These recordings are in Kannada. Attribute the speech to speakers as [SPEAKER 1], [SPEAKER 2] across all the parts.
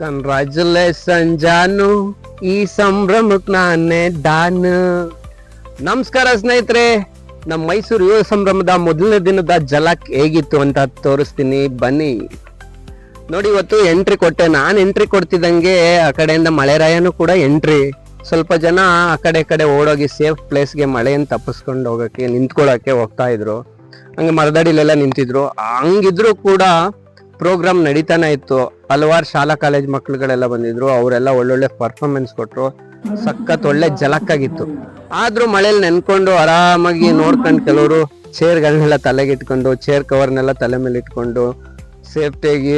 [SPEAKER 1] ಕಂಗ್ರಾಚುಲೇಷನ್ ಜಾನು, ಈ ಸಂಭ್ರಮಕ್ ನಾನೇ ಡಾನು. ನಮಸ್ಕಾರ ಸ್ನೇಹಿತರೆ, ನಮ್ಮ ಮೈಸೂರು ಯುವ ಸಂಭ್ರಮದ ಮೊದಲನೇ ದಿನದ ಝಲಕ್ ಹೇಗಿತ್ತು ಅಂತ ತೋರಿಸ್ತೀನಿ ಬನ್ನಿ. ನೋಡಿ, ಇವತ್ತು ಎಂಟ್ರಿ ಕೊಟ್ಟೆ. ನಾನು ಎಂಟ್ರಿ ಕೊಡ್ತಿದ್ದಂಗೆ ಆ ಕಡೆಯಿಂದ ಮಳೆರಾಯನು ಕೂಡ ಎಂಟ್ರಿ. ಸ್ವಲ್ಪ ಜನ ಆ ಕಡೆ ಓಡೋಗಿ ಸೇಫ್ ಪ್ಲೇಸ್ಗೆ ಮಳೆಯನ್ನು ತಪ್ಪಿಸ್ಕೊಂಡು ಹೋಗಕ್ಕೆ ನಿಂತ್ಕೊಳ್ಳೋಕೆ ಹೋಗ್ತಾ ಇದ್ರು. ಹಂಗೆ ಮರದಡಿಲೆಲ್ಲ ನಿಂತಿದ್ರು. ಹಂಗಿದ್ರು ಕೂಡ ಪ್ರೋಗ್ರಾಮ್ ನಡೀತಾನೆ ಇತ್ತು. ಹಲವಾರು ಶಾಲಾ ಕಾಲೇಜ್ ಮಕ್ಳುಗಳೆಲ್ಲ ಬಂದಿದ್ರು. ಅವರೆಲ್ಲ ಒಳ್ಳೊಳ್ಳೆ ಪರ್ಫಾರ್ಮೆನ್ಸ್ ಕೊಟ್ರು. ಸಖತ್ ಒಳ್ಳೆ ಝಲಕ್ಕಾಗಿತ್ತು. ಆದ್ರೂ ಮಳೇಲಿ ನೆನ್ಕೊಂಡು ಆರಾಮಾಗಿ ನೋಡ್ಕೊಂಡು ಕೆಲವರು ಚೇರ್ಗಳನ್ನೆಲ್ಲ ತಲೆಗೆ ಇಟ್ಕೊಂಡು, ಚೇರ್ ಕವರ್ನೆಲ್ಲ ತಲೆ ಮೇಲೆ ಇಟ್ಕೊಂಡು ಸೇಫ್ಟಿಯಾಗಿ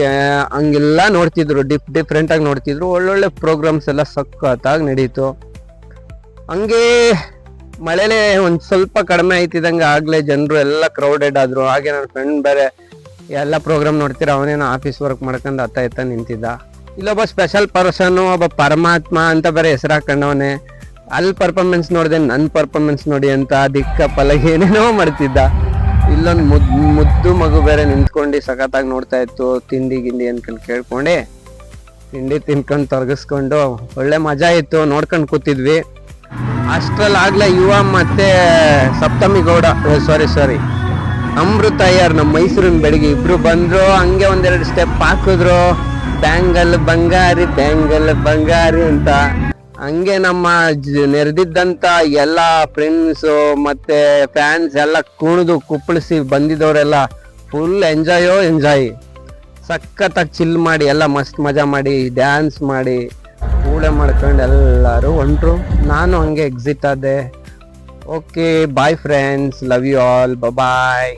[SPEAKER 1] ಹಂಗೆಲ್ಲ ನೋಡ್ತಿದ್ರು. ಡಿಫ್ರೆಂಟ್ ಆಗಿ ನೋಡ್ತಿದ್ರು. ಒಳ್ಳೊಳ್ಳೆ ಪ್ರೋಗ್ರಾಮ್ಸ್ ಎಲ್ಲ ಸಖತ್ತಾಗಿ ನಡೀತು. ಹಂಗೆ ಮಳೆಲೆ ಒಂದ್ ಸ್ವಲ್ಪ ಕಡಿಮೆ ಆಯ್ತಿದಂಗೆ ಆಗ್ಲೇ ಜನರು ಎಲ್ಲ ಕ್ರೌಡೆಡ್ ಆದ್ರು. ಹಾಗೆ ನನ್ನ ಫ್ರೆಂಡ್ ಬೇರೆ ಎಲ್ಲ ಪ್ರೋಗ್ರಾಮ್ ನೋಡ್ತೀರ, ಅವನೇನೋ ಆಫೀಸ್ ವರ್ಕ್ ಮಾಡ್ಕೊಂಡು ಅತ್ತ ನಿಂತಿದ್ದ. ಇಲ್ಲೊಬ್ಬ ಸ್ಪೆಷಲ್ ಪರ್ಸನ್, ಒಬ್ಬ ಪರಮಾತ್ಮ ಅಂತ ಬೇರೆ ಹೆಸರಾಕೊಂಡವನೆ. ಅಲ್ಲಿ ಪರ್ಫಾರ್ಮೆನ್ಸ್ ನೋಡಿದೆ, ನನ್ನ ಪರ್ಫಾರ್ಮೆನ್ಸ್ ನೋಡಿ ಅಂತ ದಿಕ್ಕ ಪಲಗೆ ಏನೇನೋ ಮಾಡ್ತಿದ್ದ. ಇಲ್ಲೊಂದು ಮುದ್ದು ಮಗು ಬೇರೆ ನಿಂತ್ಕೊಂಡು ಸಖತ್ತಾಗಿ ನೋಡ್ತಾ ಇತ್ತು. ತಿಂಡಿ ಗಿಂಡಿ ಅನ್ಕೊಂಡು ಕೇಳ್ಕೊಂಡೆ ತಿಂಡಿ ತಿನ್ಕೊಂಡು ತೊರಗಿಸ್ಕೊಂಡು ಒಳ್ಳೆ ಮಜಾ ಇತ್ತು. ನೋಡ್ಕೊಂಡು ಕೂತಿದ್ವಿ. ಅಷ್ಟ್ರಲ್ಲಿ ಆಗ್ಲೇ ಯುವ ಮತ್ತೆ ಸಪ್ತಮಿ ಗೌಡ, ಸಾರಿ ಅಮೃತ ಅಯ್ಯರ್, ನಮ್ಮ ಮೈಸೂರಿನ ಬೆಳಗ್ಗೆ ಇಬ್ರು ಬಂದ್ರು. ಹಂಗೆ ಒಂದೆರಡು ಸ್ಟೆಪ್ ಹಾಕಿದ್ರು. ಬ್ಯಾಂಗಲ್ ಬಂಗಾರಿ ಅಂತ. ಹಂಗೆ ನಮ್ಮ ನೆರೆದಿದ್ದಂತ ಎಲ್ಲ ಫ್ರೆಂಡ್ಸ್ ಮತ್ತೆ ಫ್ಯಾನ್ಸ್ ಎಲ್ಲ ಕುಣಿದು ಕುಪ್ಪಳಿಸಿ ಬಂದಿದ್ದವರೆಲ್ಲ ಫುಲ್ ಎಂಜಾಯ್ ಸಖತ್ತಾಗಿ ಚಿಲ್ ಮಾಡಿ ಎಲ್ಲ ಮಸ್ತ್ ಮಜಾ ಮಾಡಿ ಡ್ಯಾನ್ಸ್ ಮಾಡಿ ಊಟ ಮಾಡ್ಕೊಂಡು ಎಲ್ಲರೂ ಹೊಂಟ್ರು. ನಾನು ಹಂಗೆ ಎಕ್ಸಿಟ್ ಆದೆ. Okay, bye friends, love you all, bye.